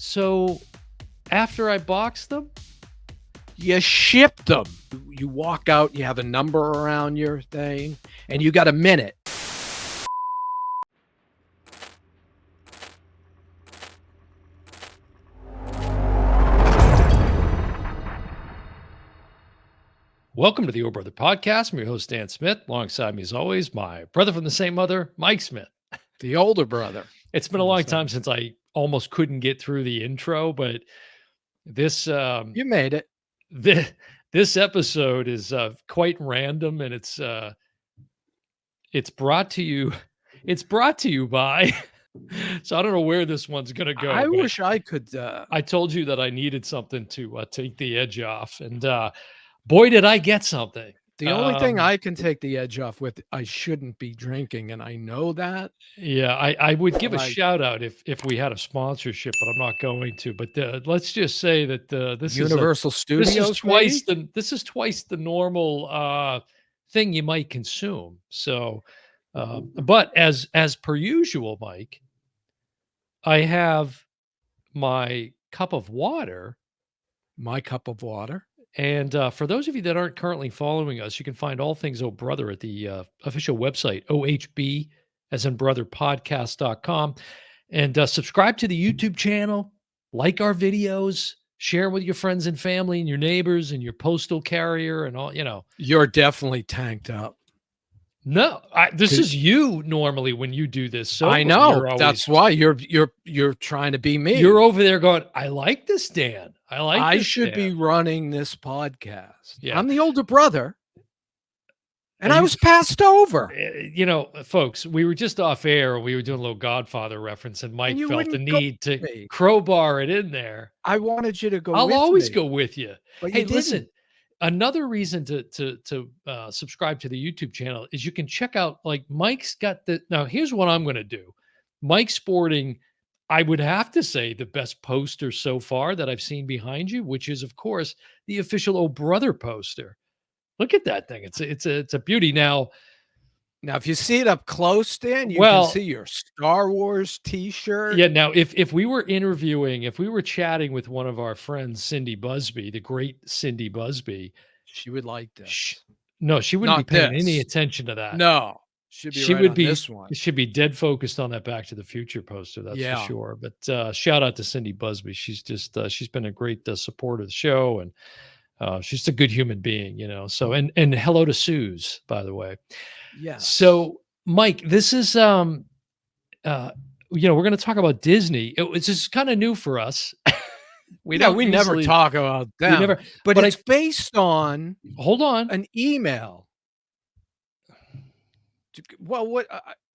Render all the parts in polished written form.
So after I boxed them, You ship them. You walk out, you have a number around your thing, and you got a minute. welcome to the Old Brother Podcast. I'm your host, Dan Smith. Alongside me, as always, my brother from the same mother, Mike Smith. The older brother. It's been a long time since I almost couldn't get through the intro, but this You made it. this episode is quite random, and it's brought to you. It's brought to you by. So I don't know where this one's gonna go. I but wish I could. I told you that I needed something to take the edge off, and boy, did I get something. The only thing I can take the edge off with, I shouldn't be drinking, and I know that. Yeah, I would give a Like- shout out if we had a sponsorship, but I'm not going to. But let's just say that this Universal is Studios. twice maybe? this is twice the normal thing you might consume. So, but as per usual, Mike, I have my cup of water. My cup of water. And for those of you that aren't currently following us, you can find all things Oh Brother at the official website, OHB, as in brotherpodcast.com. And subscribe to the YouTube channel, like our videos, share with your friends and family and your neighbors and your postal carrier and all, You're definitely tanked up. No, this is you normally when you do this. So I know. That's why you're trying to be me. You're over there going, I like this, Dan. I should be running this podcast. Yeah. I'm the older brother. And Are I you- was passed over. Folks, we were just off air. We were doing a little Godfather reference, and Mike you felt the wouldn't go need to with me. crowbar it in there. I wanted you to go. I'll with always me, go with you. but Hey, you listen. didn't. Another reason to subscribe to the YouTube channel is you can check out, like, Mike's got the. Now, here's what I'm going to do. Mike's sporting, I would have to say, the best poster so far that I've seen behind you, which is, of course, the official Oh Brother poster. Look at that thing. It's a beauty. Now, Now, if you see it up close, Dan, you Well- can see your Star Wars T-shirt. yeah. Now, if we were chatting with one of our friends, Cindy Busby, the great Cindy Busby, She would like this. she wouldn't Not be paying any this. attention to that. No, should be She right would on be this one. should be dead focused on that Back to the Future poster. That's Yeah. for sure. But shout out to Cindy Busby. She's just she's been a great support of the show, and she's just a good human being, So and hello to Suze, by the way. Yeah. So, Mike, this is we're going to talk about Disney. It's just kind of new for us. we don't never usually- talk about them. never- but but it's based on Hold on. an email. Well,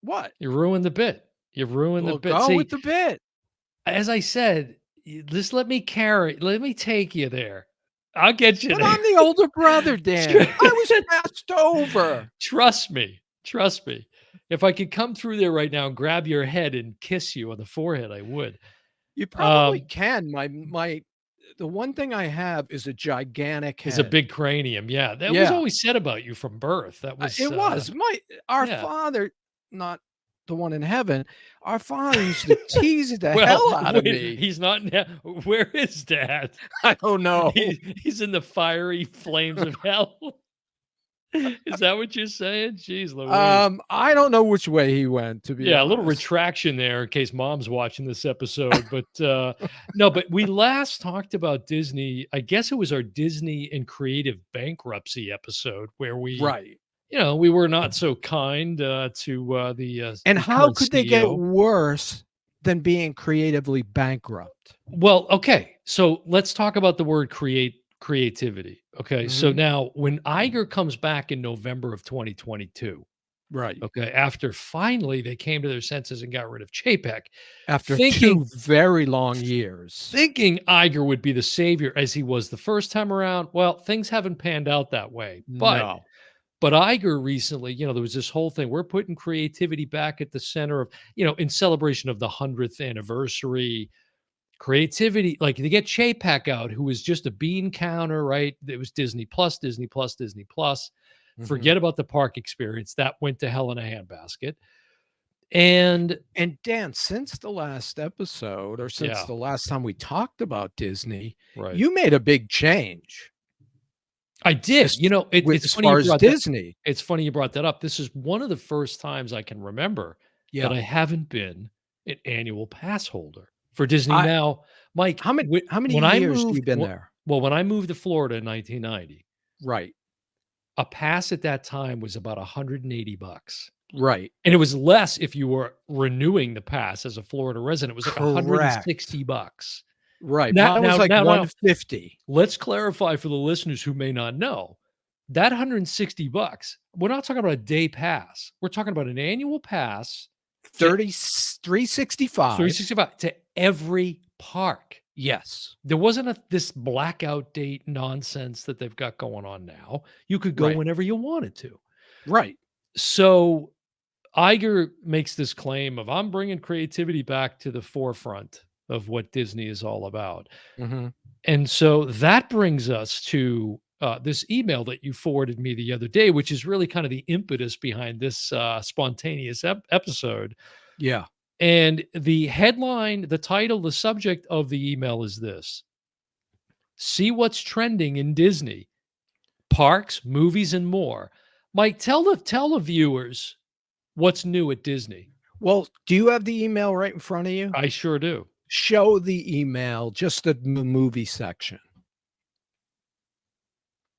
what? You ruined the bit. You ruined Well, the bit. go See, with the bit. as I said, just let me take you there. I'll get you But there. I'm the older brother, Dan. I was passed over. Trust me. If I could come through there right now and grab your head and kiss you on the forehead, I would. You probably Um, can. The one thing I have is a gigantic head. It's a big cranium. Yeah. That was Yeah. always said about you from birth. That was It was our yeah. father, not the one in heaven. Our father used to tease the hell out of wait, me. He's not now. Where is Dad? I don't know. He's in the fiery flames of hell. Is that what you're saying? Jeez Louise. I don't know which way he went. To be Yeah, a little honest. retraction there in case Mom's watching this episode. But no, but we last talked about Disney. I guess it was our Disney and creative bankruptcy episode where we, Right. we were not so kind to the. And the how current could they get CEO. worse than being creatively bankrupt? Well, okay. So let's talk about the word creativity. Okay. So Mhm. now when Iger comes back in November of 2022, Right. okay, after finally they came to their senses and got rid of Chapek, After thinking- 2 very long years. thinking Iger would be the savior as he was the first time around. Well, things haven't panned out that way. No. But Iger recently, there was this whole thing. We're putting creativity back at the center of, in celebration of the 100th anniversary. Creativity, like they get Chapek out, who was just a bean counter, right? It was Disney Plus. Mhm. Forget about the park experience. That went to hell in a handbasket. And And Dan, since the last episode, or since yeah, the last time we talked about Disney, right. you made a big change I did. as You know, as it's funny you far as brought that. Disney. It's funny you brought that up. This is one of the first times I can remember that Yeah. I haven't been an annual pass holder for Disney. I Now, Mike, how many when I years you moved, been there? well, when I moved to Florida in 1990, Right. a pass at that time was about 180 bucks. Right. And it was less if you were renewing the pass as a Florida resident. It was like Correct. 160 bucks. Right. Now, Mine was now, like now, now, 150. let's clarify for the listeners who may not know that 160 bucks. We're not talking about a day pass. We're talking about an annual pass to 365. 365 to every park. Yes. There wasn't this blackout date nonsense that they've got going on now. You could go Right. whenever you wanted to. Right. So Iger makes this claim of I'm bringing creativity back to the forefront of what Disney is all about. Mhm. And so that brings us to this email that you forwarded me the other day, which is really kind of the impetus behind this spontaneous episode. Yeah. And the headline, the title, the subject of the email is this: See what's trending in Disney, parks, movies, and more. Mike, tell the viewers what's new at Disney. Well, do you have the email right in front of you? I sure do. Show the email, just the movie section.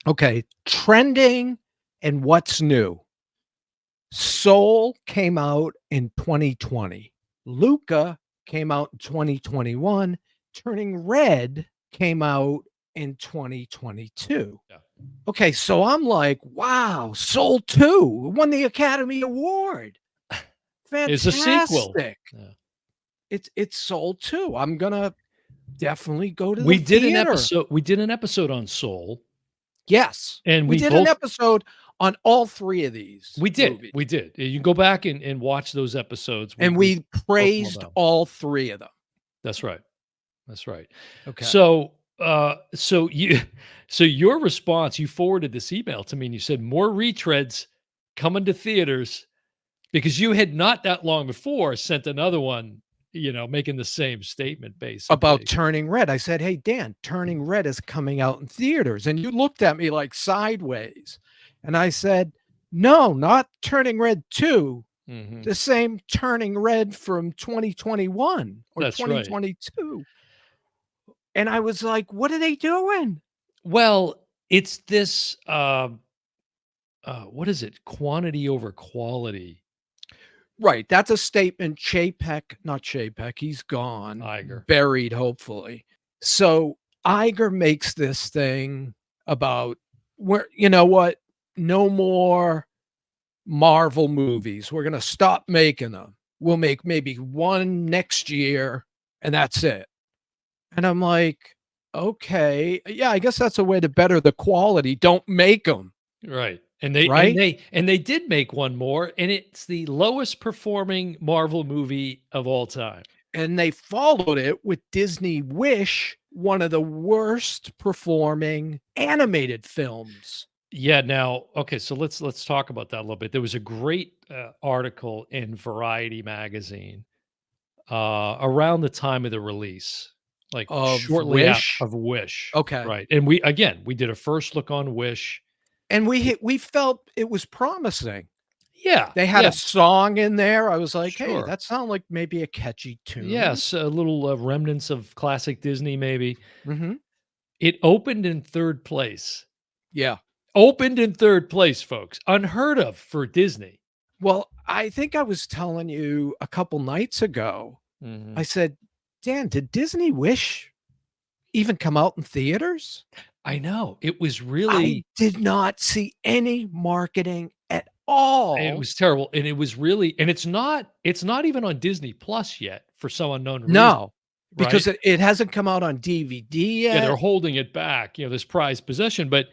Okay, trending and what's new. Soul came out in 2020. Luca came out in 2021. Turning Red came out in 2022. Yeah. Okay, so I'm like, wow, Soul 2 won the Academy Award. It's a sequel. Fantastic. Yeah. It's Soul 2. I'm gonna definitely go to the We did an theater. episode. We did an episode on Soul, Yes. and We we did an both episode on all 3 of these we did. movies, We did. You can go back and watch those episodes. and we praised them. all 3 of them. That's right. That's right. Okay. So, so your response, you forwarded this email to me, and you said more retreads coming to theaters, because you had not that long before sent another one, making the same statement basically About Turning Red. I said, "Hey, Dan, Turning Red is coming out in theaters." And you looked at me like sideways. And I said, "No, not Turning Red 2. Mhm. The same Turning Red from 2021 or That's right. 2022." And I was like, "What are they doing?" Well, it's this, what is it? Quantity over quality. Right, that's a statement Chapek, not Chapek, he's gone, Iger. buried, hopefully. So Iger makes this thing about where, you know what? No more Marvel movies. We're gonna stop making them. We'll make maybe one next year, and that's it. And I'm like, okay, yeah, I guess that's a way to better the quality. Don't make them. Right. And they Right? and they did make one more, and it's the lowest performing Marvel movie of all time. And they followed it with Disney Wish, one of the worst performing animated films. Yeah, now, okay, so let's talk about that a little bit. There was a great article in Variety magazine around the time of the release, like Of shortly Wish? of Wish. Okay. Right. And we did a first look on Wish. And we felt it was promising. Yeah. They had yeah, a song in there. I was like, hey, Sure. that sounds like maybe a catchy tune. Yes, a little remnants of classic Disney, maybe. Hmm. It opened in third place. Yeah. Opened in third place, folks. Unheard of for Disney. Well, I think I was telling you a couple nights ago, Mhm. I said, Dan, did Disney Wish even come out in theaters? I know. It was I really did not see any marketing at all. it was terrible. And it was really, and it's not even on Disney Plus yet for some unknown reason. No, because right? it hasn't come out on DVD Yeah, they're yet. holding it back, this prized possession. But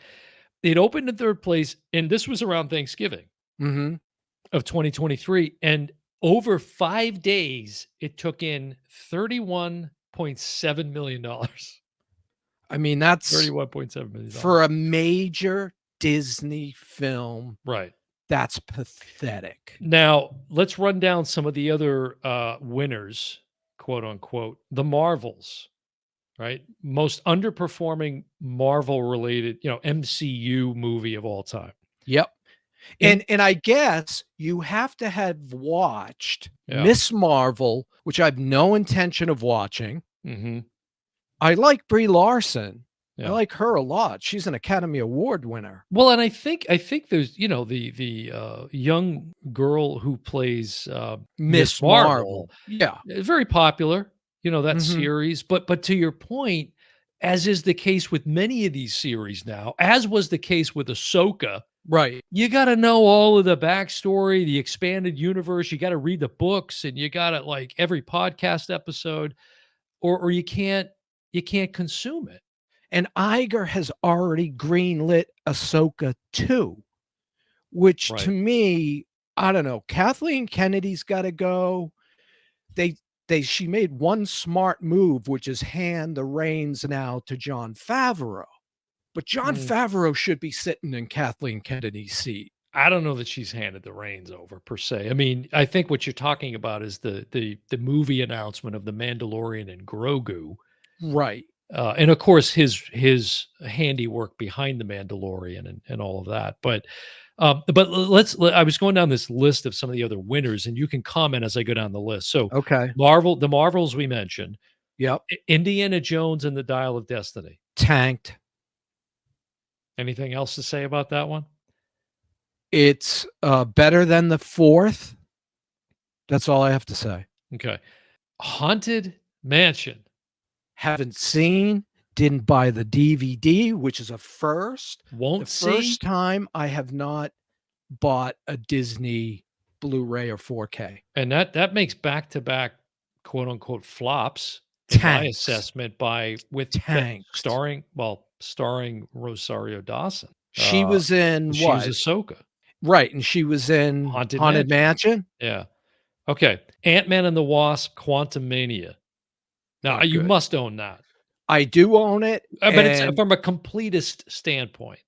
it opened in third place, and this was around Thanksgiving Mhm. of 2023. And over 5 days, it took in $31.7 million. I mean, that's $31.7 million. for a major Disney film. Right. That's pathetic. Now, let's run down some of the other winners, quote unquote. The Marvels, right? Most underperforming Marvel related, MCU movie of all time. Yep. In And I guess you have to have watched Yeah. Miss Marvel, which I've no intention of watching. Hmm. I like Brie Larson. I Yeah. like her a lot. She's an Academy Award winner. Well, and I think there's the young girl who plays Miss Miss Marvel, Marvel. Yeah. very popular, that Mhm. series. But to your point, as is the case with many of these series now, as was the case with Ahsoka, Right. you got to know all of the backstory, the expanded universe. You got to read the books, and you got to like every podcast episode, or you can't consume it. And Iger has already greenlit Ahsoka 2, which to Right. me, I don't know, Kathleen Kennedy's gotta go. They she made one smart move, which is hand the reins now to Jon Favreau. But Jon Mm. Favreau should be sitting in Kathleen Kennedy's seat. I don't know that she's handed the reins over per se. I mean, I think what you're talking about is the movie announcement of the Mandalorian and Grogu, Right. and of course his handiwork behind the Mandalorian and all of that. I was going down this list of some of the other winners, and you can comment as I go down the list. So, Okay. The Marvels we mentioned, Yep. Indiana Jones and the Dial of Destiny. Tanked. Anything else to say about that one? It's, better than the 4th. That's all I have to say. Okay, Haunted Mansion. Haven't seen, didn't buy the DVD, which is a first. The Won't see. first time I have not bought a Disney Blu-ray or 4K. And that makes back-to-back quote unquote flops in my Tanks. assessment with Tanked. starring Rosario Dawson. She was in She was what? Ahsoka. Right, and she was in Haunted Haunted Mansion. Mansion? Yeah. Okay. Ant-Man and the Wasp: Quantumania. Now Not you good. must own that. I do own it, But it's and from a completist standpoint.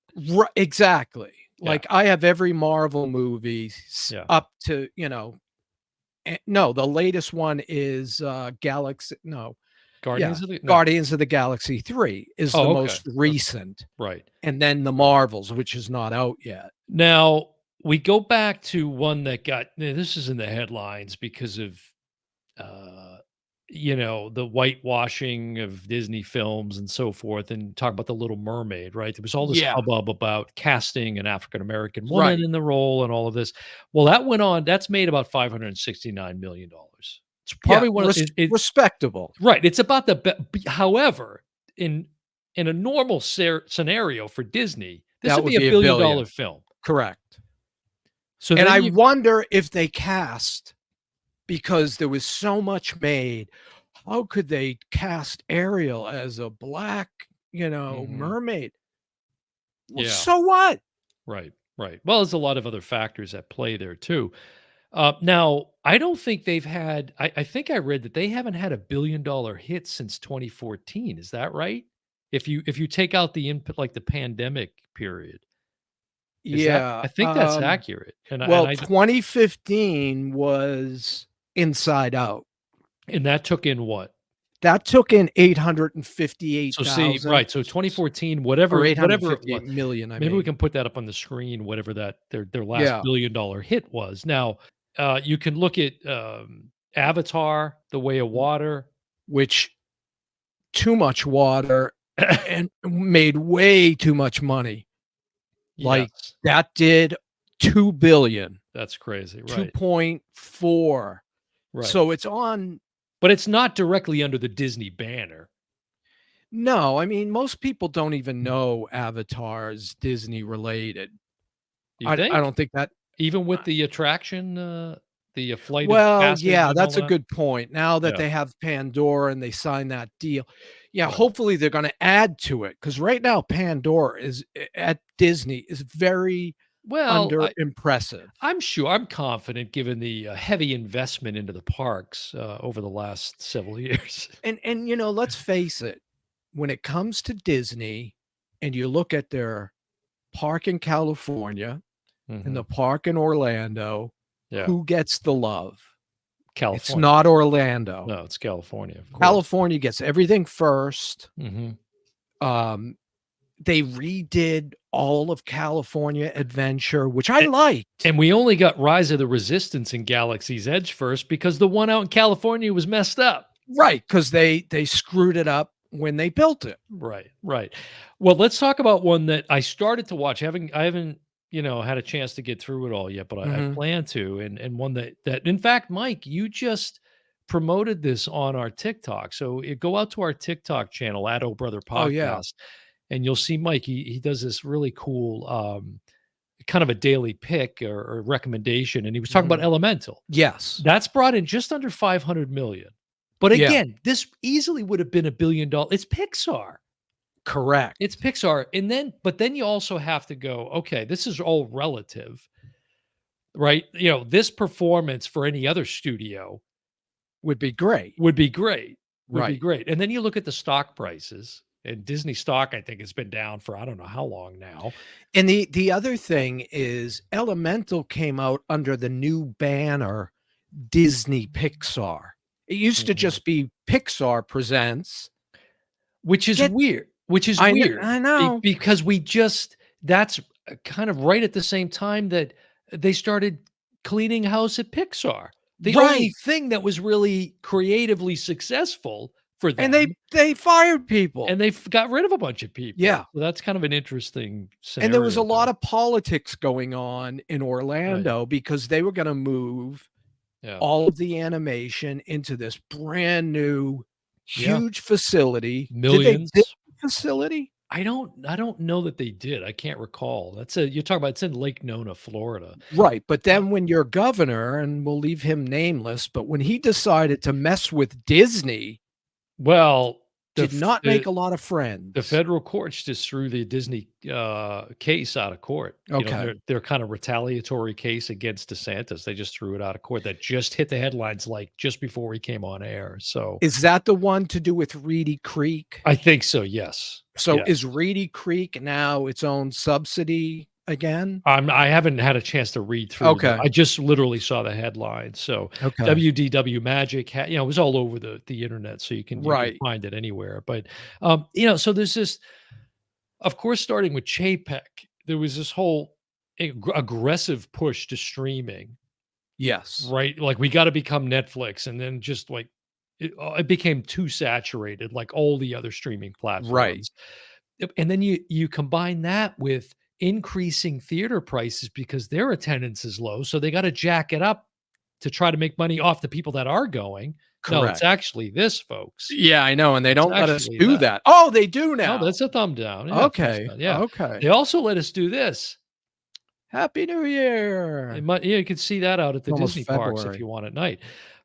exactly. Yeah. Like, I have every Marvel movie Yeah. up to, no, the latest one is, Guardians of the no. Guardians of the Galaxy 3 is the Oh, okay. most recent, Right. and then the Marvels, which is not out yet. Now, we go back to one that this is in the headlines because of, the whitewashing of Disney films and so forth, and talk about The Little Mermaid, right? There was all this Yeah. hubbub about casting an African American woman Right. in the role and all of this. Well, that went on. That's made about $569 million. It's probably one of respectable. right. It's about however, in a normal scenario for Disney, this That would be a would be $1 $1 billion billion. film. Correct. So And then I you wonder if they cast, because there was so much made, how could they cast Ariel as a black, Mhm. mermaid? Well, Yeah. so what? Right, right. Well, there's a lot of other factors at play there too. Now, I don't think they've had. I think I read that they haven't had a $1 billion hit since 2014. Is that right? If you take out the input, like the pandemic period, is that? Yeah, I think that's accurate. well, 2015 was Inside Out. And that took in what? That took in So 858,000 right. So 2014, or whatever it 858 was. million, Maybe we can put that up on the screen, whatever their last Yeah. $1 billion hit was. Now, you can look at Avatar: The Way of Water. Which too much water and made way too much money. Like, Yes, that did 2 billion, that's crazy, right? 2.4. Right. So it's on. But it's not directly under the Disney banner. No, I mean, most people don't even know Avatar's Disney related. You I think? don't think that. Even with the attraction, the Flight of Well, Passage yeah, and all that's a that? good point. Now that Yeah. they have Pandora and they signed that deal, yeah, Right. hopefully they're gonna add to it, because right now Pandora is at Disney is very Well, impressive. I'm sure, I'm confident given the heavy investment into the parks over the last several years. And let's face it, when it comes to Disney and you look at their park in California, in the Mhm. park in Orlando, Yeah. who gets the love? It's California. not Orlando. No, it's California, of course. California gets everything first. Mhm. Um, they redid all of California Adventure, which I A liked. and we only got Rise of the Resistance and Galaxy's Edge first because the one out in California was messed up. Right, because they screwed it up when they built it. Right, right. Well, let's talk about one that I started to watch. I haven't, had a chance to get through it all yet, but I Mhm. plan to. And one that in fact, Mike, you just promoted this on our TikTok. So go out to our TikTok channel at Oh Brother Oh, yeah. Podcast, and you'll see Mike. He does this really cool kind of a daily pick or recommendation, and he was talking about Mhm. Elemental. Yes. That's brought in just under 500 million. But Yeah, again, this easily would have been $1 billion. It's Pixar. It's correct. Pixar, and then you also have to go, okay, this is all relative, right? This performance for any other studio Would be great. would be great, Right. and then you look at the stock prices, and Disney stock, I think, has been down for I don't know how long now. And the other thing is Elemental came out under the new banner Disney Pixar. It used to Mhm. just be Pixar Presents. Which is Get weird, I know. because that's kind of right at the same time that they started cleaning house at Pixar. The only Right. thing that was really creatively successful for And them, they fired people. and they got rid of a bunch of people. Yeah. So that's kind of an interesting And there was a scenario lot there. of politics going on in Right. Orlando because they were gonna move Yeah. all of the animation into this brand new Yeah. huge facility. Did they build Millions. the facility? I don't know that they did. I can't recall. You're talking about it's in Lake Nona, Florida. Right, but Uh, then when your governor, and we'll leave him nameless, but when he decided to mess with Disney, well, the did f not make a lot of The friends. federal courts just threw the Disney, case out of court. Okay. Their kind of retaliatory case against DeSantis, they just threw it out of court. That just hit the headlines, like, just before we came on air. So, Is that the one to do with Reedy Creek? I think so, yes. So Yeah. is Reedy Creek now its own subsidy again? I haven't had a chance to read through Okay. I just literally saw the headline. So, Okay. WDW Magic it was all over the internet, so you can Right. find it anywhere. But, so there's this, of course, starting with Chapek, there was this whole aggressive push to streaming, Yes. right? Like, we got to become Netflix, and then just like it became too saturated, like all the other streaming Right. platforms. Yep, and then you combine that with increasing theater prices because their attendance is low, so they got to jack it up to try to make money off the people that are going. No, it's Correct. actually this, folks. Yeah, I know, and they It's don't let us actually do that. that. Oh, they do No, now. that's a thumb down. Yeah, thumbs Okay. down. Yeah. Okay. They also let us do this. Happy New Year. You could see that out at It's the almost Disney parks if February. you want at night.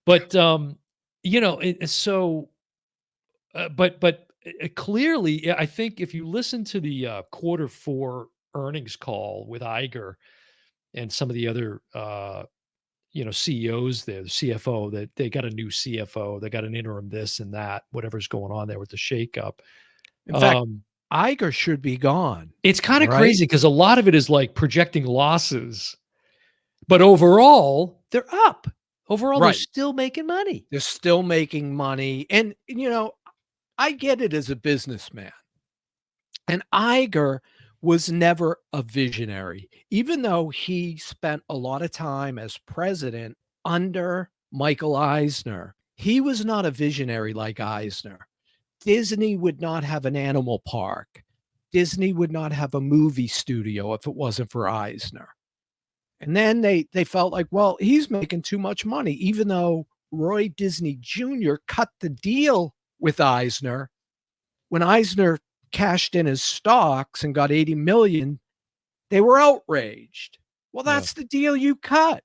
But, so, but clearly, I think if you listen to the quarter four earnings call with Iger and some of the other, CEOs there, the CFO, that they got a new CFO, they got an interim this and that, whatever's going on there with the shakeup. In fact, Um, Iger should be gone, it's kind of right? crazy because a lot of it is like projecting losses, but overall, they're up. Overall, they're Right. still making money. They're still making money, and, I get it as a businessman, and Iger was never a visionary, even though he spent a lot of time as president under Michael Eisner. He was not a visionary like Eisner. Disney would not have an animal park. Disney would not have a movie studio if it wasn't for Eisner. And then they felt like, well, he's making too much money, even though Roy Disney Jr. cut the deal with Eisner. When Eisner cashed in his stocks and got 80 million, they were outraged. Well, Yeah. that's the deal you cut.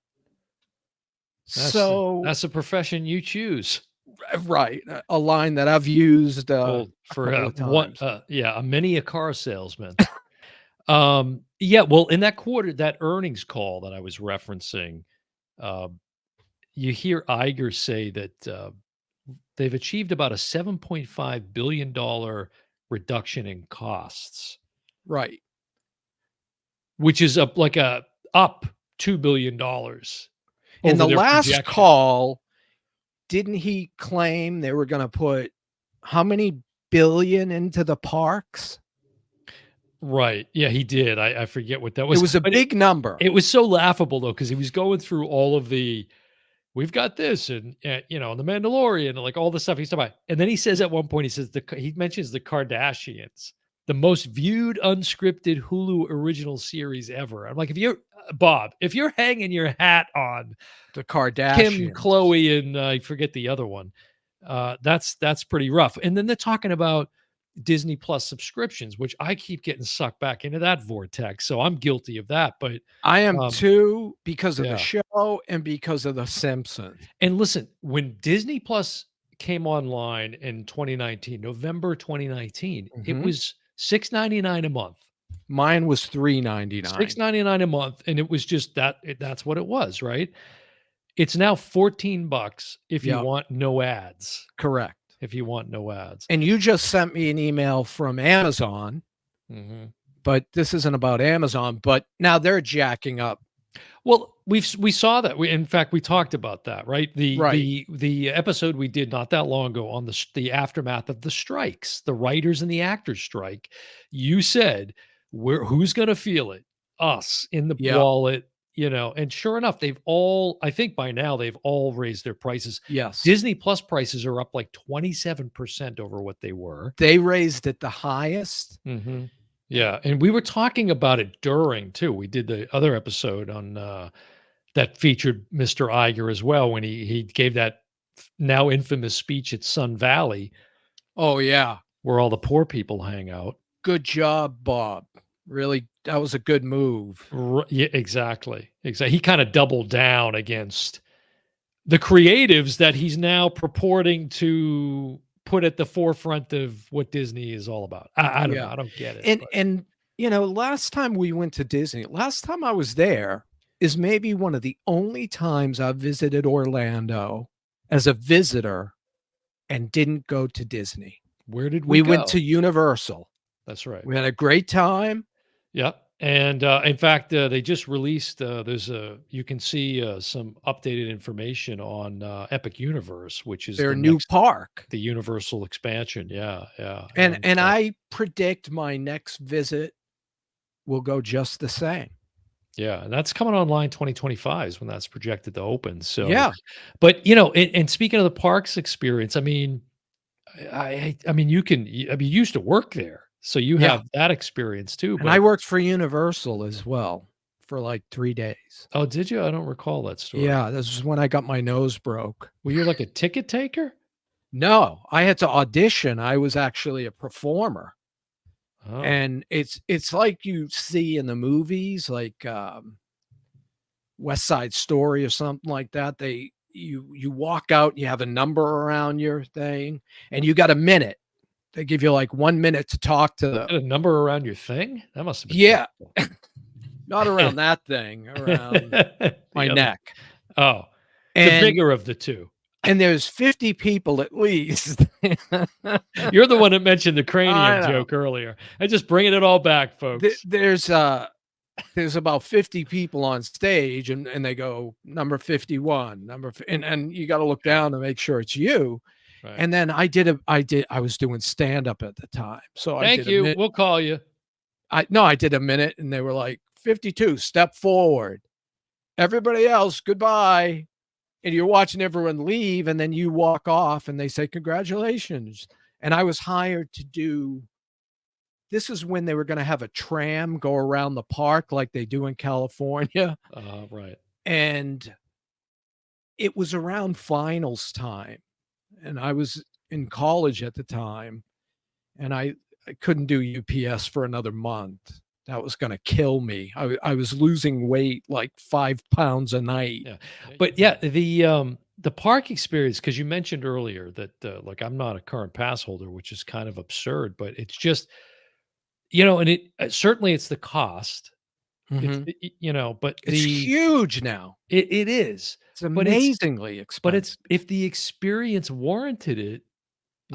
So, That's the profession you choose. right, a line that I've used Well, a for couple of one, times. a many a car salesman. Well, in that quarter, that earnings call that I was referencing, uh, you hear Iger say that they've achieved about a $7.5 billion reduction in costs, Right. which is up like up $2 billion In over the their last projection. call, didn't he claim they were gonna put how many billion into the parks? Right. Yeah, he did. I forget what that It was, was a but big number. it was so laughable though, because he was going through all of the we've got this and the Mandalorian and like all the stuff he's talking about. And then he says at one point, he says he mentions the Kardashians, the most viewed unscripted Hulu original series ever. I'm like, if you're Bob, if you're hanging your hat on The Kim, Kardashians. Chloe, and I forget the other one, that's pretty rough. And then they're talking about Disney Plus subscriptions, which I keep getting sucked back into that vortex. So I'm guilty of that. But I am um, too because of the yeah. show and because of The Simpsons. And listen, when Disney Plus came online in 2019, November 2019, it Mhm. was $6.99 a month. Mine was $3.99. $6.99 a month, and it was just that's what it was, right? It's now $14 if you Yep, want no ads. correct. If you want no ads. And you just sent me an email from Amazon, Mhm. but this isn't about Amazon, but now they're jacking up. Well, we saw that. In fact, we talked about that, right? The Right. the episode we did not that long ago on the aftermath of the strikes, the writers and the actors strike. You said, who's going to feel it? Us in the Yep. wallet, and sure enough, I think by now they've all raised their prices. Yes. Disney Plus prices are up like 27% over what they were. They raised it the highest. Mhm. Yeah, and we were talking about it during too. We did the other episode on that featured Mr. Iger as well when he gave that now infamous speech at Sun Valley Oh, yeah. where all the poor people hang out. Good job, Bob. Really, that was a good move. Yeah, exactly. Exactly. He kind of doubled down against the creatives that he's now purporting to put at the forefront of what Disney is all about. I don't know. Yeah. I don't get it. And But and last time we went to Disney, last time I was there is maybe one of the only times I've visited Orlando as a visitor and didn't go to Disney. where did we We go? went to Universal. That's right. We had a great time. Yep. And in fact, they just released. You can see some updated information on Epic Universe, which is Their the new park. the Universal expansion. Yeah, yeah. And I predict my next visit will go just the same. Yeah, and that's coming online 2025 is when that's projected to open. So, Yeah. but and speaking of the parks experience, I mean, I mean, you used to work there, so you Yeah. have that experience too. And I But worked for Universal as well for like 3 days. oh, did you? I don't recall that story. Yeah, this is when I got my nose broke. Well, you're like a ticket taker. No, I had to audition. I was actually a performer. Oh. And it's like you see in the movies, like West Side Story or something like that. You walk out, you have a number around your thing, and you got a minute. They give you like 1 minute to talk to Had them. a number around your thing? That must have been Yeah. painful. Not around that thing, around my The other neck. Oh, the And bigger of the 2. and there's 50 people at least. You're the one that mentioned the I cranium know. joke earlier. I'm just bringing it all back, folks. There's about 50 people on stage and they go number 51, and you got to look down to make sure it's you. Right. And then I was doing stand up at the time. So Thank I you. did We'll call you. I did a minute and they were like 52, step forward. Everybody else, goodbye. And you're watching everyone leave and then you walk off and they say congratulations. And I was hired to do this is when they were going to have a tram go around the park like they do in California. Right. And it was around finals time. And I was in college at the time. And I couldn't do UPS for another month. That was going to kill me. I was losing weight like 5 pounds a night. Yeah. But yeah, the park experience, because you mentioned earlier that like I'm not a current pass holder, which is kind of absurd, but it's just and it certainly it's the cost. Mhm. But It's huge now. it is. It's But it's amazingly expensive. But it's if the experience warranted it,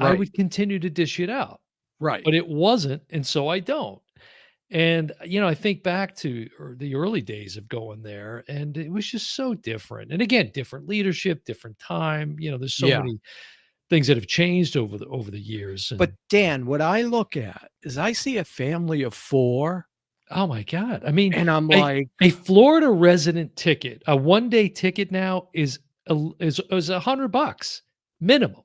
I Right. would continue to dish it out. Right. But it wasn't, and so I don't. And, you know, I think back to the early days of going there, and it was just so different. And again, different leadership, different time. You know, there's so Yeah. many things that have changed over the years. But And Dan, what I look at is I see a family of 4 oh my God. I mean, and I'm a like, a Florida resident ticket, a one-day ticket now is $100 minimum.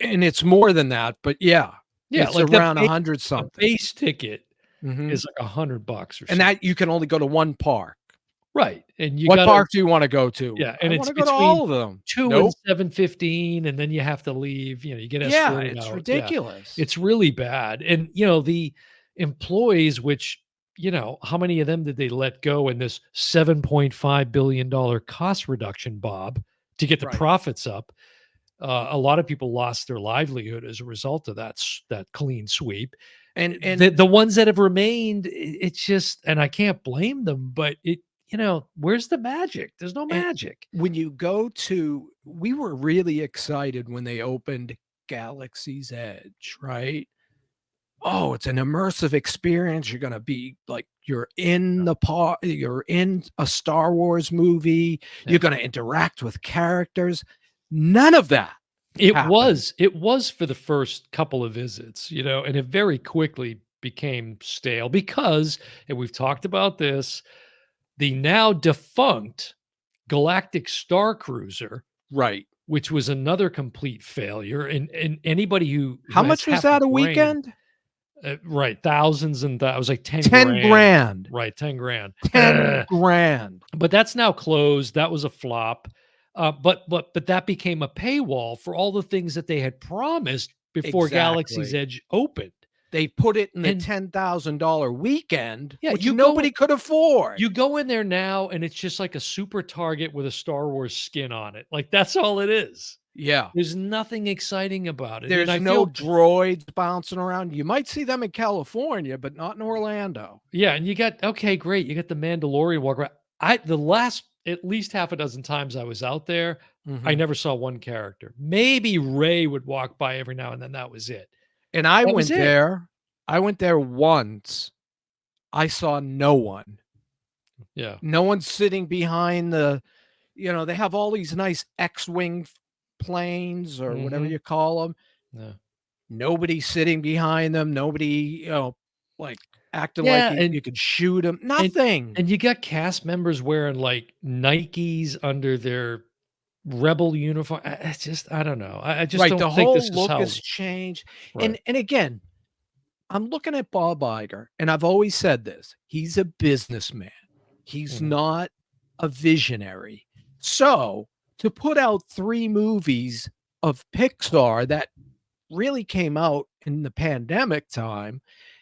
and it's more than that, but yeah, Yeah, it's like around 100 the something. base ticket Mhm. is like $100 or And something. that you can only go to 1 park. Right. And you What gotta park do you wanna go to? yeah, I and it's wanna go to between all of them. 2 and Nope. 7:15, and then you have to leave, you know, you get Yeah, escorted it's out. Yeah. ridiculous. It's really bad. And, you know, the employees, which, you know, how many of them did they let go in this $7.5 billion cost reduction, Bob, to get the Right. profits up? A lot of people lost their livelihood as a result of that clean sweep. And The ones that have remained, it's just, and I can't blame them, but it, you know, where's the magic? There's no and magic. when you go to we were really excited when they opened Galaxy's Edge, right? Oh, it's an immersive experience. You're gonna be like you're in the part, you're in a Star Wars movie, Yeah. you're gonna interact with characters. None of that happened. It was for the first couple of visits, you know, and it very quickly became stale because, and we've talked about this, the now defunct Galactic Star Cruiser, Right. which was another complete failure, and anybody How who has much was half a that a brain, weekend? right, thousands and it was like 10 10 grand, grand. right, 10 grand. 10 grand. But that's now closed. That was a flop. But that became a paywall for all the things that they had promised before Galaxy's Exactly. Edge opened. They put it in the And $10,000 weekend, yeah, which nobody could afford. you go in there now and it's just like a super Target with a Star Wars skin on it. Like that's all it is. Yeah. There's nothing exciting about it. And There's I no feel droids bouncing around. You might see them in California, but not in Orlando. yeah, and you got okay, great. You got the Mandalorian walk around. The last at least half a dozen times I was out there, I Mhm. never saw one character. Maybe Ray would walk by every now and then. That was it. And That was it. I went there once. I saw no one. Yeah. No one sitting behind they have all these nice X-wing planes or whatever Mhm. you call them. Yeah. Nobody sitting behind them. Nobody, like acting like Yeah, you could shoot them. and Nothing. and you got cast members wearing like Nikes under their rebel uniform. It's just I don't know. I just Right. don't The think this whole is look how has changed. right. And again, I'm looking at Bob Iger, and I've always said this. He's a businessman. He's Mhm. not a visionary. So to put out 3 movies of Pixar that really came out in the pandemic time,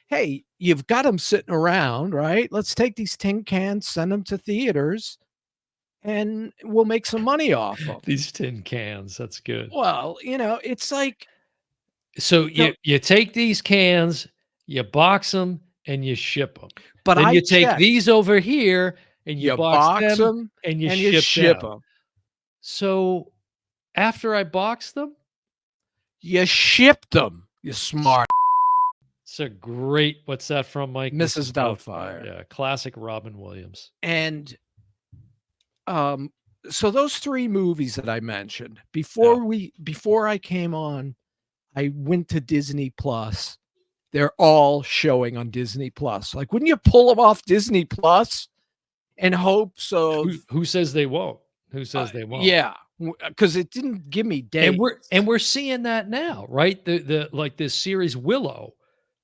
hey, you've got them sitting around, right? Let's take these tin cans, send them to theaters, and we'll make some money off them. These tin cans, that's good. Well, it's like, So no, you take these cans, you box them, and you ship them. but Then I you take checked. these over here and you You box box them them and you and you ship ship them. them. So after I box them, You shipped them, you smart it's a great what's that from, Mike? Mrs. Doubtfire. Yeah, classic Robin Williams. And, um, so those 3 movies that I mentioned, Yeah. before I came on, I went to Disney Plus. They're all showing on Disney Plus. Like, wouldn't you pull them off Disney Plus in hopes of Who says they won't? Who says they won't? yeah, because it didn't give me And dates. we're seeing that now, right? The like this series Willow.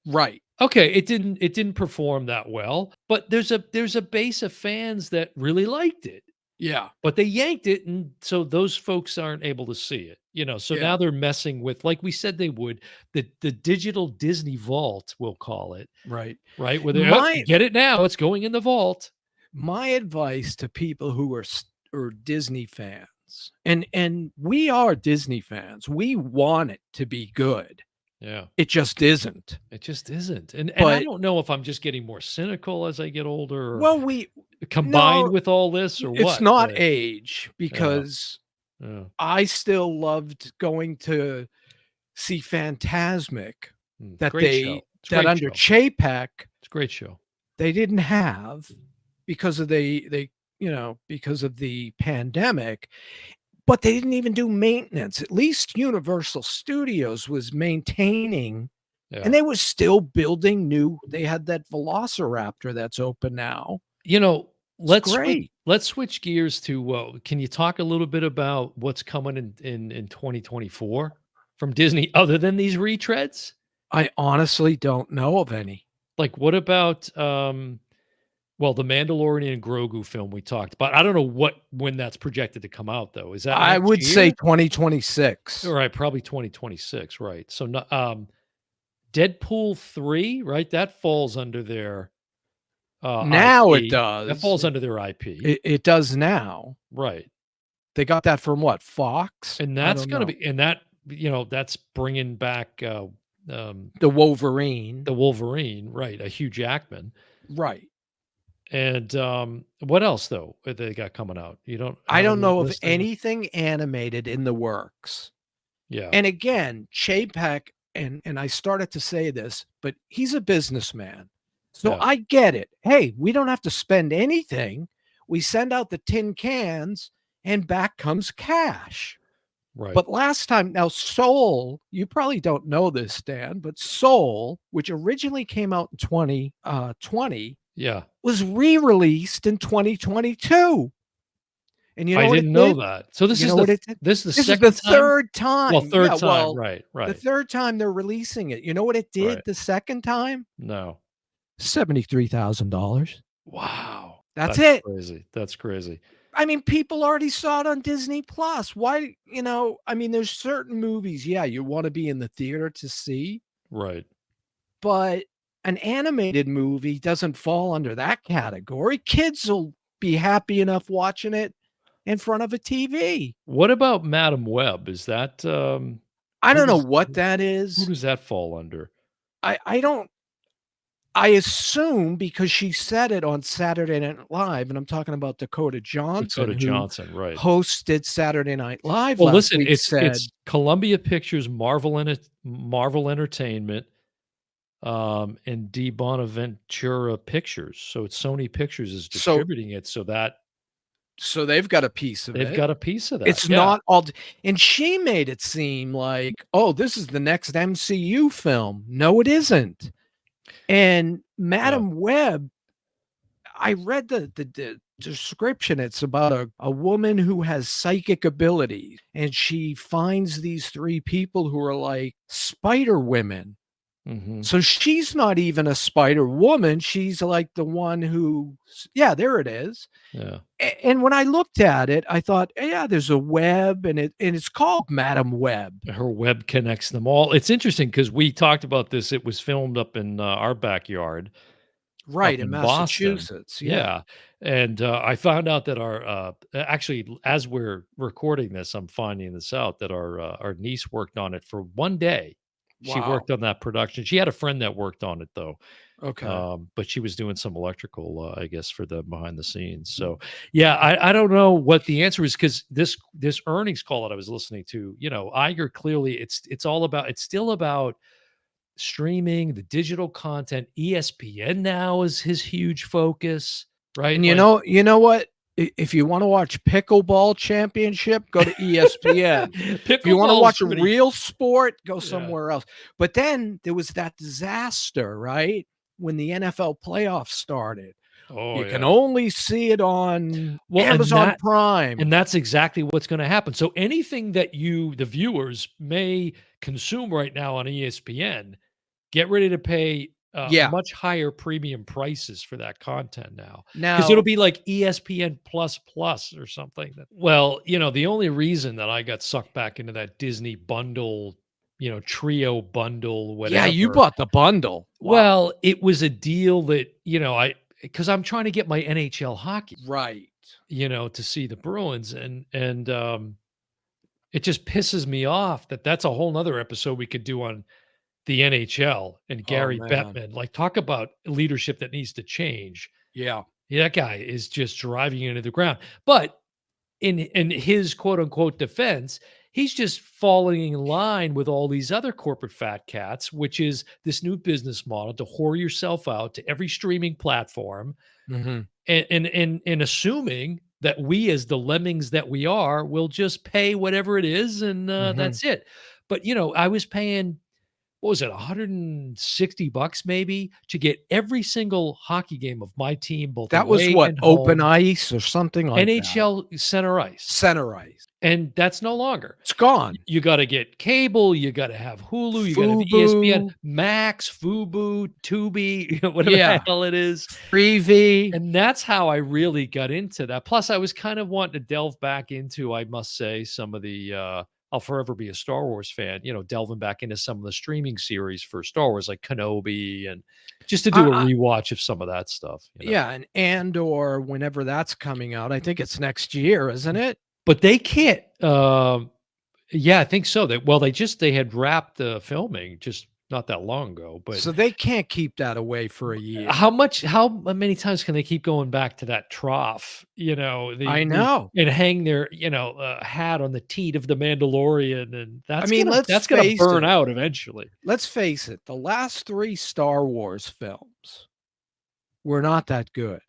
Right. Okay, it didn't perform that well, but there's a base of fans that really liked it. Yeah. But they yanked it, and so those folks aren't able to see it, you know, so Yeah. now they're messing with like we said they would, the digital Disney vault, we'll call it, Right. right? Where they "Oh, My get it now, it's going in the vault." my advice to people who are Disney fans, and we are Disney fans, we want it to be good. Yeah, It just isn't. it just isn't, and I But don't know if I'm just getting more cynical as I get older or well, we combined no, with all this or it's what, not but age yeah, because yeah, I still loved going to see Phantasmic great show. It's a that great under show. Chapek It's a great show. they didn't have because of because of the pandemic, but they didn't even do maintenance. At least Universal Studios was maintaining, and Yeah. they were still building new. They had that Velociraptor that's open now. You know, It's let's great. switch gears to, can you talk a little bit about what's coming in 2024 from Disney other than these retreads? I honestly don't know of any. Like, what about, well, the Mandalorian and Grogu film we talked about? I don't know when that's projected to come out, though. Is that I next would say year? 2026. All right, probably 2026, right. So, no, Deadpool 3, right? That falls under their, Now it IP. That does. falls under their IP, It does now. right. They got that from what, Fox? And I that's don't gonna know. be and that that's bringing back, The Wolverine. the Wolverine, right, a Hugh Jackman. Right. And, what else, though, they got coming out? You don't I have don't any know of listing? anything animated in the works. Yeah, And again, Chapek, and I started to say this, but he's a businessman. So yeah, I get it. Hey, we don't have to spend anything. We send out the tin cans and back comes cash. right. But last time, now Soul, you probably don't know this, Dan, but Soul, which originally came out in 2020, Yeah. was re-released in 2022. And you I know what it didn't know did? that. So You know what it did? this is the This is the second time? third Well, time. Yeah, 3rd time, well, right, the right, third time they're releasing it. You know what it did right. the second time? No. $73,000. Wow. That's That's it. crazy. That's crazy. I mean, people already saw it on Disney Plus. Why, I mean, there's certain movies, yeah, you want to be in the theater to see, Right. but an animated movie doesn't fall under that category. Kids will be happy enough watching it in front of a TV. What about Madam Web? Is that, I who don't know does what that who is. does that fall under? I don't I assume because she said it on Saturday Night Live, and I'm talking about Dakota Johnson, Dakota who Johnson, right. hosted Saturday Night Live Well, last listen, week, said, it's Columbia Pictures, Marvel Entertainment, and D. Bonaventura Pictures. So it's Sony Pictures is so distributing it, so that so they've got a piece of they've it. got a piece of that. It's Yeah, not all, and she made it seem like, "Oh, this is the next MCU film." No, it isn't. And yeah. Madam Web, I read the description. It's about a woman who has psychic abilities, and she finds these 3 people who are like spider women. Mhm. So she's not even a spider woman. She's like the one who, yeah, there it is. Yeah. And when I looked at it, I thought, yeah, there's a web, and it's called Madam Web. Her web connects them all. It's interesting because we talked about this. It was filmed up in, our backyard up Right, in in Boston. Massachusetts. Yeah. Yeah, and, I found out that actually, as we're recording this, I'm finding this out that our niece worked on it for 1 day. She Wow. worked on that production. She had a friend that worked on it, though, Okay. but she was doing some electrical, I guess, for the behind the scenes. So, yeah, I don't know what the answer is because this earnings call that I was listening to, Iger clearly it's all about it's still about streaming, the digital content. ESPN now is his huge focus, right? And Like you know what? If you wanna watch pickleball championship, go to ESPN. If you wanna pickleball's watch a pretty real sport, go yeah. somewhere else. But then there was that disaster, right? When the NFL playoffs started. Oh, You can yeah. only see it on Well, Amazon Prime. and that's exactly what's gonna happen. So anything that the viewers, may consume right now on ESPN, get ready to pay, Yeah. much higher premium prices for that content now, because 'cause it'll Now be like ESPN plus or something that well, the only reason that I got sucked back into that Disney bundle, trio bundle, yeah, you whatever. bought the bundle. Wow. Well, it was a deal that, I because I'm trying to get my NHL hockey, Right. to see the Bruins, and it just pisses me off that that's a whole nother episode we could do on the NHL and Oh, Gary man. Bettman. Like, talk about leadership that needs to change. Yeah. Yeah, that guy is just driving you into the ground. But in his quote unquote defense, He's just falling in line with all these other corporate fat cats, which is this new business model to whore yourself out to every streaming platform Mhm. and assuming that we, as the lemmings that we are, will just pay whatever it is and Mhm. that's it. But I was paying, what was it, $160 maybe to get every single hockey game of my team, both That was away what, and Open home, Ice or something like that? NHL Center Ice. Center Ice. And that's no longer. It's gone. You got to get cable, you got to have Hulu, you got to have ESPN, Fubu. Max, Fubu, Tubi, whatever the Yeah. hell it is. Freevee. And that's how I really got into that. Plus, I was kind of wanting to delve back into, I must say, some of the I'll forever be a Star Wars fan, delving back into some of the streaming series for Star Wars, like Kenobi, and just to do a I rewatch of some of that stuff. Yeah, and Andor, whenever that's coming out, I think it's next year, isn't it? But they can't yeah, I think so. They had wrapped the filming just not that long ago, but So they can't keep that away for a year. how many times can they keep going back to that trough, I know. and hang their, hat on the teat of the Mandalorian, and I mean, that's gonna burn out eventually. let's face it, the last 3 Star Wars films were not that good.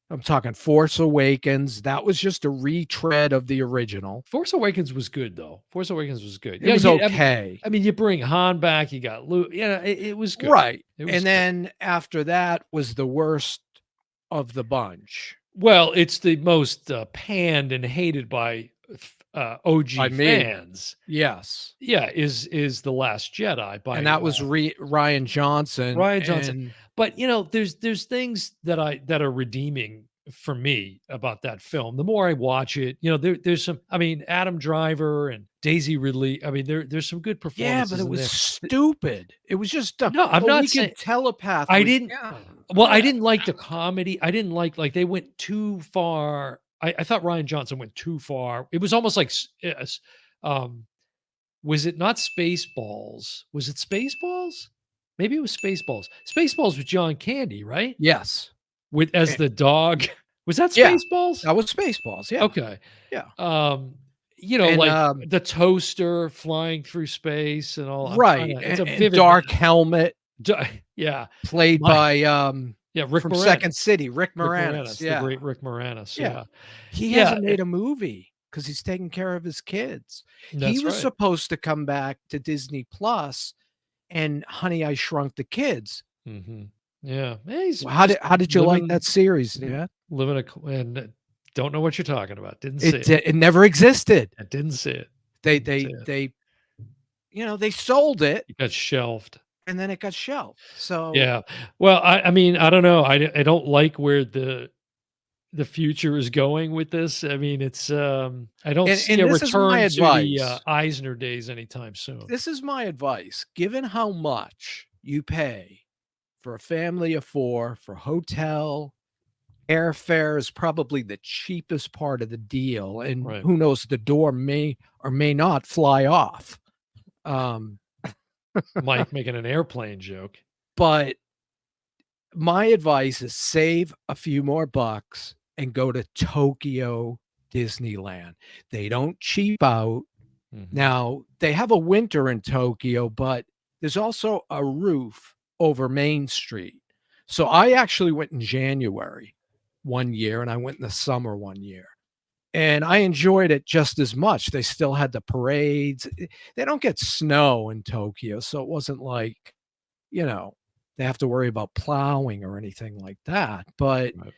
I'm talking Force Awakens, that was just a retread of the original. Force Awakens was good, though. Force Awakens was good. It was I okay. mean, you bring Han back, you got Luke, it was good. Right, It was and good. then after that was the worst of the bunch. Well, it's the most, panned and hated by OG By me. fans. Yes. Yeah, is The Last Jedi by, And that was Ryan Johnson. Ryan Johnson. And But, there's things that are redeeming for me about that film. The more I watch it, there's some, I mean, Adam Driver and Daisy Ridley. I mean, there's some good yeah, performances but it in was there. stupid. It was just dumb. No, I'm "Oh, not we saying can telepath I with didn't yeah." well, I didn't like the comedy. I didn't like they went too far. I thought Ryan Johnson went too far. It was almost like um was it not Spaceballs? Was it Spaceballs? Maybe it was Spaceballs. Spaceballs with John Candy, right? Yes. With as Eh the dog. Was that Yeah, Spaceballs? that was Spaceballs, yeah, Okay. yeah. And, Like the toaster flying through space and all. I'm trying right, to, it's a and vivid Dark Helmet yeah. played My by, yeah, Rick from Moranis. Second City, Rick Rick Moranis, Moranis, the yeah, great Rick Moranis. yeah. Yeah. He Yeah, hasn't made a movie because he's taking care of his kids. He that's was right. supposed to come back to Disney Plus and Honey, I Shrunk the Kids. Mhm. Yeah. He's Well, how did you like living that series, yeah? living and don't know what you're talking about. Didn't see It it. it never existed. I didn't see it. They Didn't see they it. they they sold it It got shelved. and then it got shelved. So, Yeah. Well, I mean, I don't know. I don't like where the future is going with this. I mean, it's I don't see and a this is my return to the advice. Eisner days anytime soon. This is my advice. Given how much you pay for a family of 4 for hotel, airfare is probably the cheapest part of the deal, and Right. who knows, the door may or may not fly off. Um, Mike making an airplane joke. but my advice is save a few more bucks and go to Tokyo Disneyland. They don't cheap out. Mhm. Now, they have a winter in Tokyo, but there's also a roof over Main Street. So I actually went in January one year and I went in the summer one year. And I enjoyed it just as much. They still had the parades. They don't get snow in Tokyo, so it wasn't like, they have to worry about plowing or anything like that. But Right.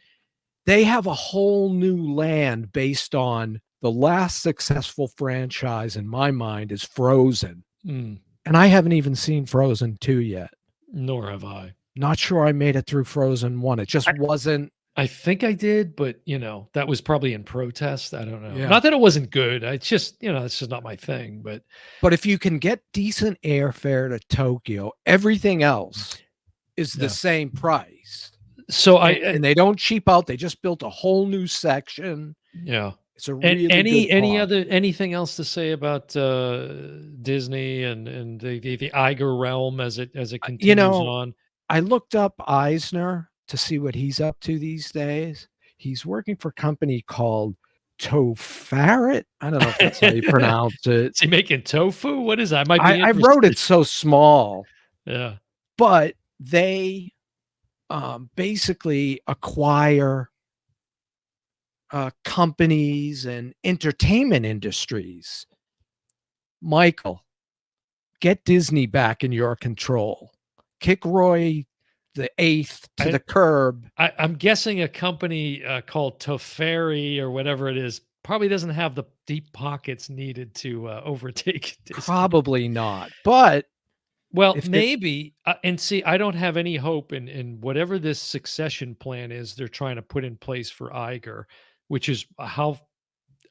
they have a whole new land based on the last successful franchise in my mind is Frozen. Mm, And I haven't even seen Frozen 2 yet. nor have I. Not sure I made it through Frozen 1. It just wasn't. I think I did, but that was probably in protest. I don't know. Yeah. Not that it wasn't good. I just, it's just not my thing. But But if you can get decent airfare to Tokyo, everything else is Yeah. the same price. so And they don't cheap out. They just built a whole new section. yeah. It's a And really any good anything else to say about Disney and the Iger realm as it continues on? I looked up Eisner to see what he's up to these days. He's working for a company called Tofaret. I don't know if that's how you pronounce it. Is he making tofu? What is that? I might be I wrote it interested. so small, Yeah. but they basically acquire companies and entertainment industries. Michael, get Disney back in your control. Kick Roy the eighth to the curb. I'm guessing a company called Toferi or whatever it is probably doesn't have the deep pockets needed to overtake Disney. Probably not. But Well, if it- maybe. And see, I don't have any hope in whatever this succession plan is they're trying to put in place for Iger, which is how.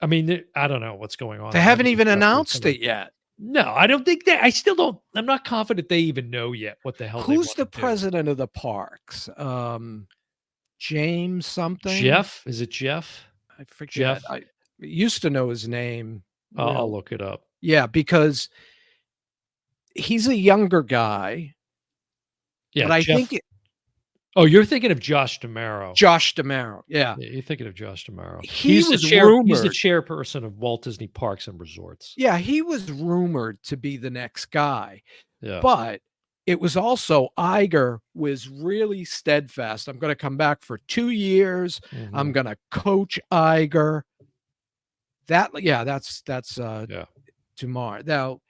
I mean, I don't know what's going on. they I haven't just even got through announced something. it yet. No, I don't think they. I still don't. I'm not confident they even know yet what the hell. Who's they the president of the parks? James something. Jeff? Is it Jeff? I forget. Jeff? I used to know his name. I'll look it up. Yeah, because he's a younger guy. Yeah, but I Jeff. think Oh, you're thinking of Josh DeMaro. Josh DeMaro. Yeah. Yeah, you're thinking of Josh DeMaro. He He's was He's the rumored. chairperson of Walt Disney Parks and Resorts. Yeah, he was rumored to be the next guy. Yeah. But it was also Iger was really steadfast. I'm going to come back for 2 years. Mhm. I'm going to coach Iger. That's tomorrow. Now,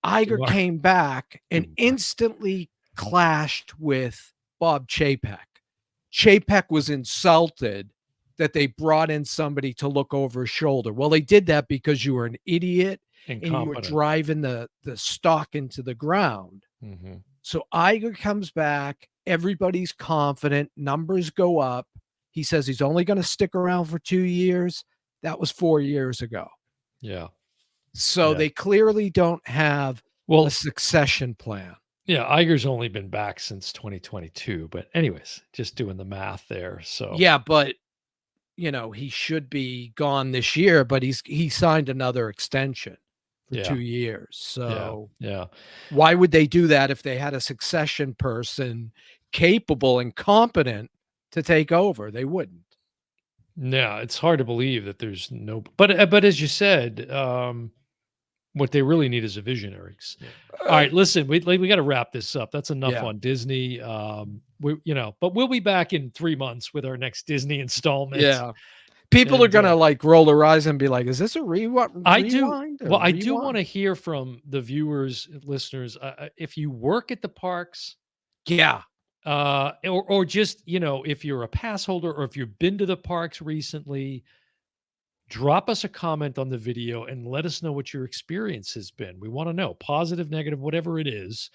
Iger Tomorrow. came back and Tomorrow. instantly clashed with Bob Chapek. Chapek was insulted that they brought in somebody to look over his shoulder. Well, they did that because you were an idiot and you were Incompetent. driving the stock into the ground. Mhm. So Iger comes back. Everybody's confident. Numbers go up. He says he's only going to stick around for 2 years. That was 4 years ago. Yeah. So Yeah. they clearly don't have Well, a succession plan. yeah, Iger's only been back since 2022. But anyways, just doing the math there. So Yeah, but he should be gone this year, but he signed another extension for Yeah. 2 years. So yeah. why would they do that if they had a succession person capable and competent to take over? They wouldn't. No, it's hard to believe that there's no. But as you said, what they really need is a visionary. All right, listen, we got to wrap this up. That's enough Yeah. on Disney. But we'll be back in 3 months with our next Disney installment. Yeah. People are And, going to like roll their eyes and be like, is this a rewind? I do. Rewind or Well, I do rewind? want to hear from the viewers, listeners. If you work at the parks, Yeah. or just if you're a pass holder or if you've been to the parks recently, drop us a comment on the video and let us know what your experience has been. We want to know, positive, negative, whatever it is.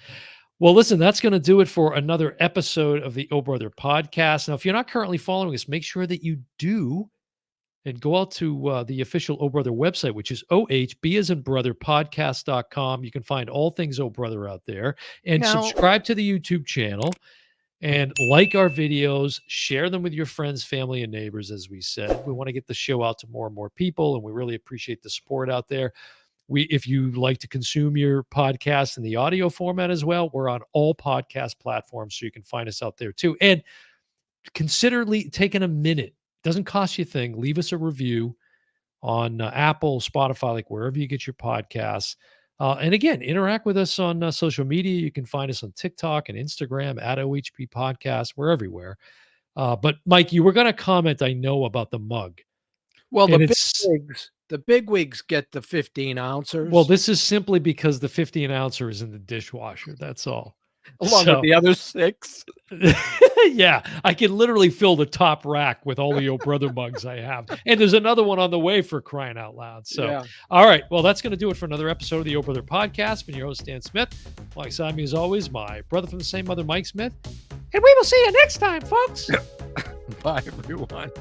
Well, listen, that's going to do it for another episode of the Oh Brother podcast. Now, if you're not currently following us, make sure that you do and go out to the official Oh Brother website, which is OHB as in brother podcast.com. You can find all things Oh Brother out there, and Now- subscribe to the YouTube channel and like our videos, share them with your friends, family, and neighbors. As we said, we want to get the show out to more and more people, and we really appreciate the support out there. If you like to consume your podcast in the audio format as well, we're on all podcast platforms, so you can find us out there too. And consider taking a minute. Doesn't cost you a thing. Leave us a review on Apple, Spotify, like wherever you get your podcasts. And again, interact with us on social media. You can find us on TikTok and Instagram at OHP Podcast. We're everywhere. But Mike, you were going to comment, I know, about the mug. Well, And the big wigs get the 15 ounces. Well, this is simply because the 15 ouncer is in the dishwasher. That's all. along so- with the other 6. Yeah, I can literally fill the top rack with all the Oh Brother mugs I have. And there's another one on the way, for crying out loud. So, Yeah. all right. Well, that's going to do it for another episode of the Oh Brother podcast. I'm your host, Dan Smith. Alongside me, as always, my brother from the same mother, Mike Smith. And we will see you next time, folks. Bye, everyone.